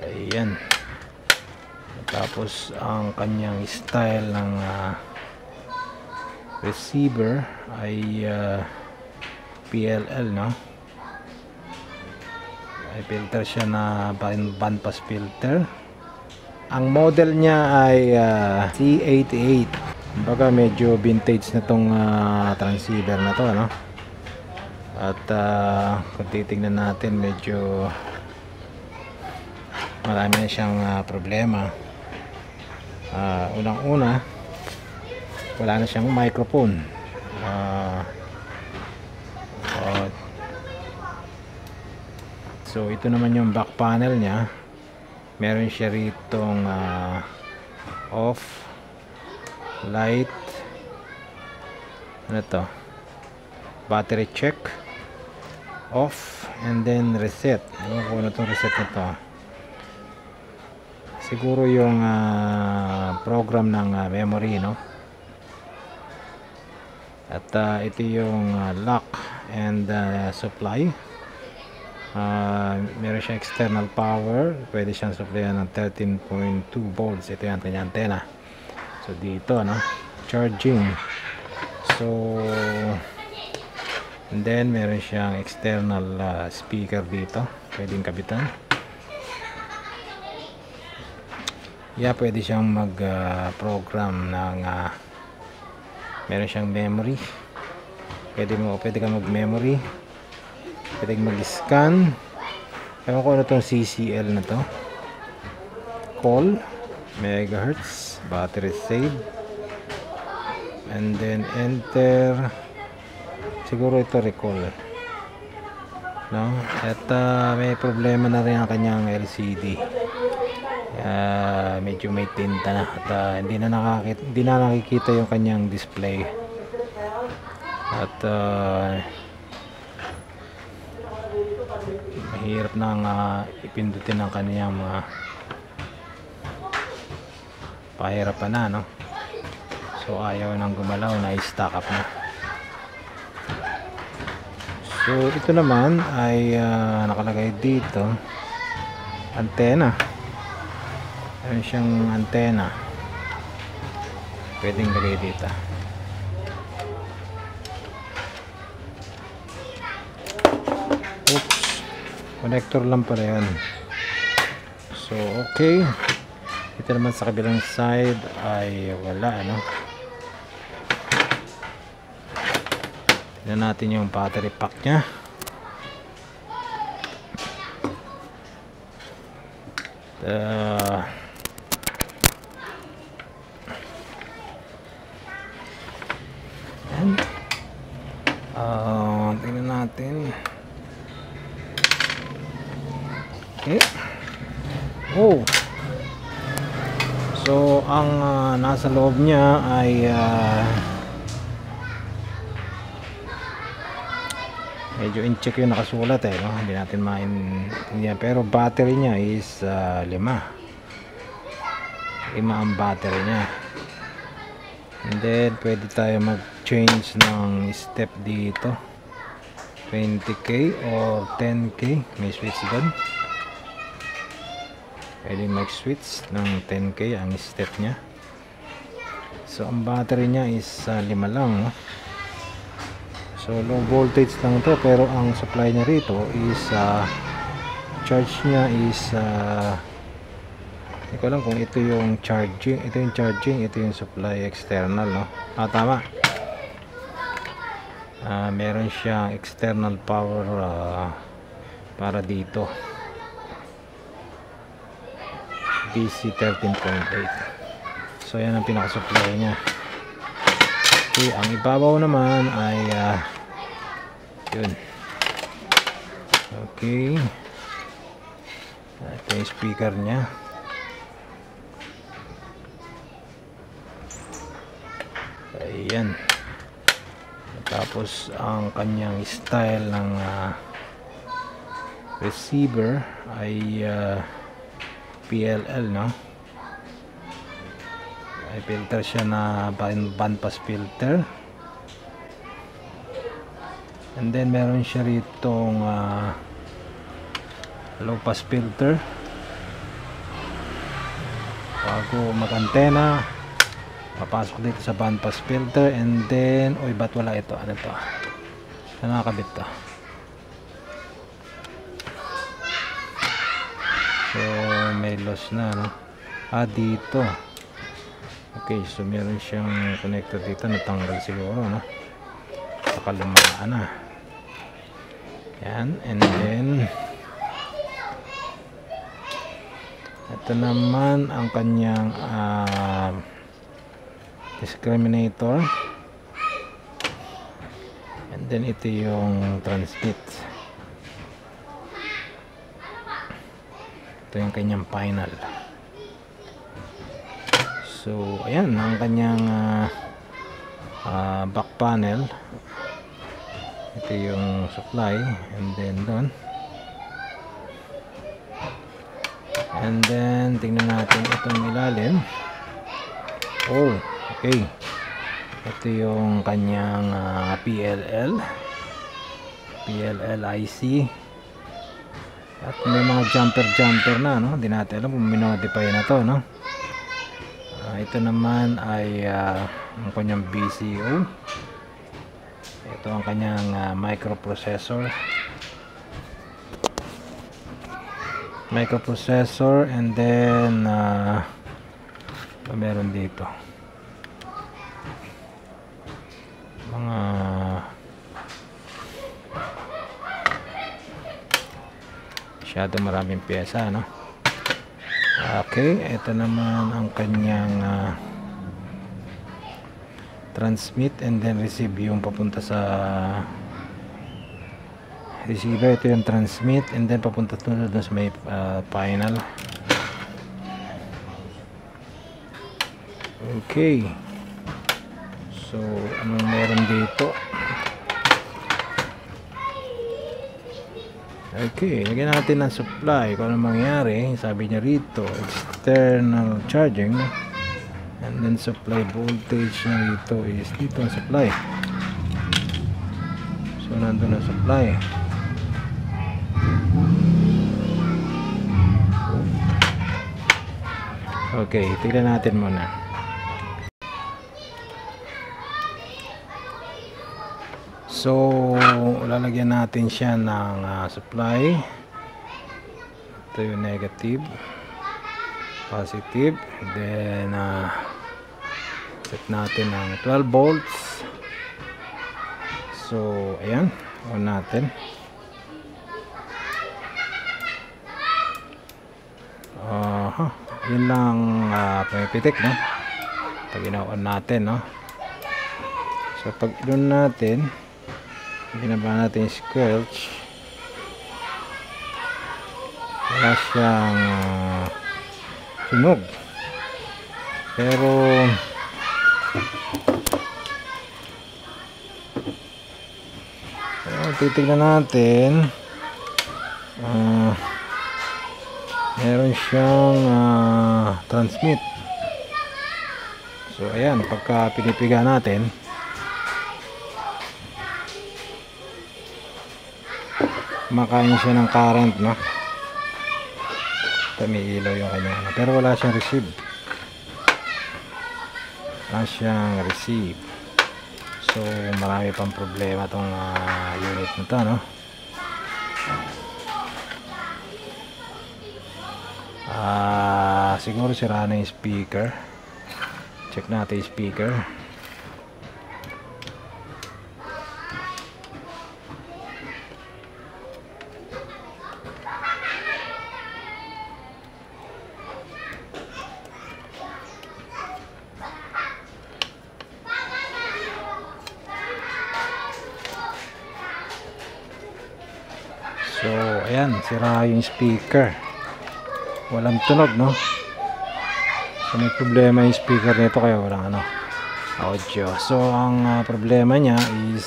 Ayan. Tapos ang kanyang style ng receiver ay PLL, no? Ay filter siya na band pass filter. Ang model niya ay C88. Kumbaga medyo vintage na tong transceiver na to, no? At kung titignan natin, medyo marami na siyang problema. Unang-una, wala na siyang microphone. So ito naman yung back panel niya. Meron siya ritong off, light, ano to, battery check, off, and then reset. Kung ano itong reset na to, siguro yung program ng memory, no? At ito yung lock and supply. Meron siyang external power, pwede siyang supplyan ng 13.2 volts. Ito yung kanyang antena. So dito, no, charging. So and then meron siyang external speaker dito, pwedeng kabitan. Pwede siyang mag program ng meron siyang memory. Pwede ka mag memory, pwede mag-scan. Ewan ko ano itong CCL na to. Call, megahertz, battery save, and then enter. Siguro ito recall, no? At may problema na rin ang kanyang LCD. Medyo may tinta na. At hindi na nakikita yung kanyang display. At mahirap nang ipindutin ang kaniyang mga pahirapan na, no? So ayaw nang gumalaw, na i-stack up na. So ito naman ay nakalagay dito antena. Meron siyang antena, pwedeng lagay dito. Oops, connector lang pala yun. So okay, ito naman sa kabilang side ay wala, ano. Tignan natin yung battery pack nya. Tingnan natin. Okay. Oh. So ang nasa loob niya ay medyo in-check yung nakasulat, no? Hindi natin maintindihan, pero battery niya is 5 ang battery niya. And then pwede tayo mag-change ng step dito, 20k or 10k. May switch doon, pwede mag-switch ng 10k ang step niya. So ang battery niya is 5 lang, no? So low voltage lang to, pero ang supply niya rito is charge niya is hindi ko alam kung ito yung charging, ito yung supply external, no? Tama. Meron siyang external power para dito, DC 13.8. So yan ang pinaka-supply niya. Okay, ang ibabaw naman ay yun. Okay, ito yung speaker niya. Ayan. Tapos ang kanyang style ng receiver ay PLL, no? Ay filter siya na band pass filter. And then meron siya ritong low pass filter. bago mag-antena, papasok dito sa bandpass filter, and then ba't wala ito? Ano to? Saan nakakabit to? So may loss na, no? Dito. Okay, so meron siyang connector dito, natanggal siguro, no? Baka lumaan na. Yan, and then ito naman ang kanyang discriminator, and then ito yung transmit. Ito yung kanyang final. So ayan ang kanyang back panel. Ito yung supply, and then doon, and then tingnan natin itong ilalim. Okay, ito yung kanyang PLL IC, at may mga jumper na, no? Hindi natin alam kung minodify na to, no? Ito naman ay ang kanyang BCO. Ito ang kanyang microprocessor, and then meron dito mga masyado maraming pyesa, no? Okay, ito naman ang kanyang transmit and then receive, yung papunta sa receiver. Ito yung transmit and then papunta doon sa may final. Okay, so anong meron dito? Okay, lagyan natin ng supply kung anong mangyari. Sabi niya rito external charging, and then supply voltage na rito is dito ang supply. So nandun ang supply. Okay, tignan natin muna. So lalagyan natin siya ng supply. Ito yung negative, positive, and then set natin ng 12 volts. So ayan, on natin. Yun lang pumipitik, no? Pag ina-on natin, no? So pag i-on natin, binaba natin yung squelch, wala siyang sunog. Pero titignan natin, meron siyang transmit. So ayan, pagka pinipiga natin, makain siya ng current, no? Tumiilaw yung kanya, pero wala siyang receive. So marami pang problema tong unit na to, no? Siguro sira na yung speaker. Check natin yung speaker. So ayan, sira yung speaker, walang tunog, no? So may problema yung speaker nito, kaya walang audio. So ang problema niya is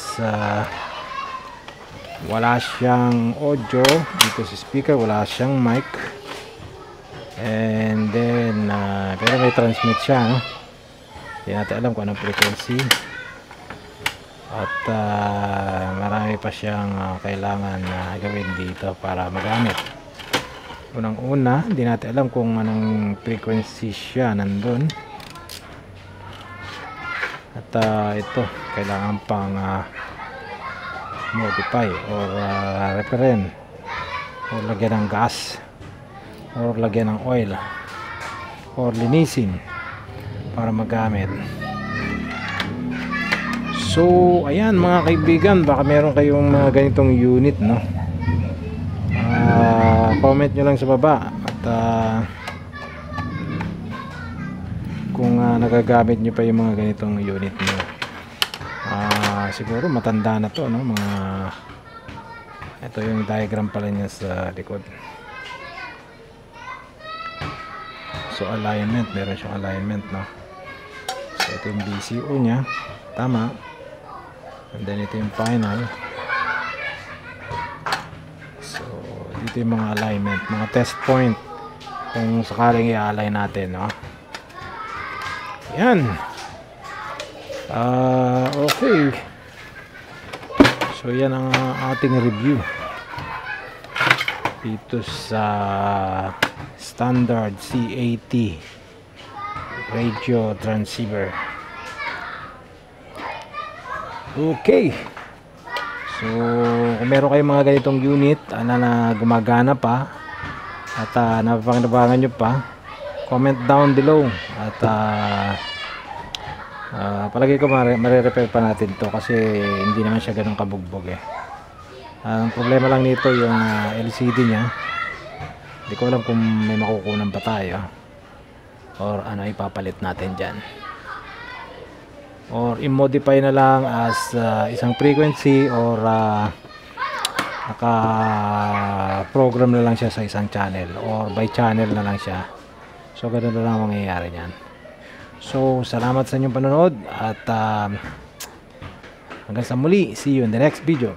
wala siyang audio dito sa speaker, wala siyang mic, and then pero may transmit siya, no? Hindi natin alam kung anong frequency, at marami pa siyang kailangan gawin dito para magamit. Unang-una, hindi natin alam kung anong frequency siya nandun. At ito, kailangan pang modify or referent, or lagyan ng gas, or lagyan ng oil, or linisin para magamit. So ayan mga kaibigan, baka meron kayong mga ganitong unit, no? Comment nyo lang sa baba at kung nagagamit nyo pa yung mga ganitong unit nyo. Siguro matanda na to, no? Ito yung diagram pala niya sa likod. So alignment, meron siyang alignment, no? So ito yung BCO nya, tama. And then ito yung final. So dito yung mga alignment, mga test point kung sakaling i-align natin, no? Yan. Okay. So yan ang ating review dito sa standard C80 radio transceiver. Okay. So kung meron kayong mga ganitong unit na gumagana pa at napapakinabangan nyo pa, comment down below at palagi ko mare-repair pa natin to kasi hindi naman siya ganun kabugbog eh. Ang problema lang nito yung LCD nya, hindi ko alam kung may makukunan pa tayo or ano ipapalit natin dyan, or i-modify na lang as isang frequency, or naka-program na lang siya sa isang channel, or by channel na lang siya. So ganun na lang ang mangyayari niyan. So salamat sa inyong panonood at hanggang sa muli, see you in the next video.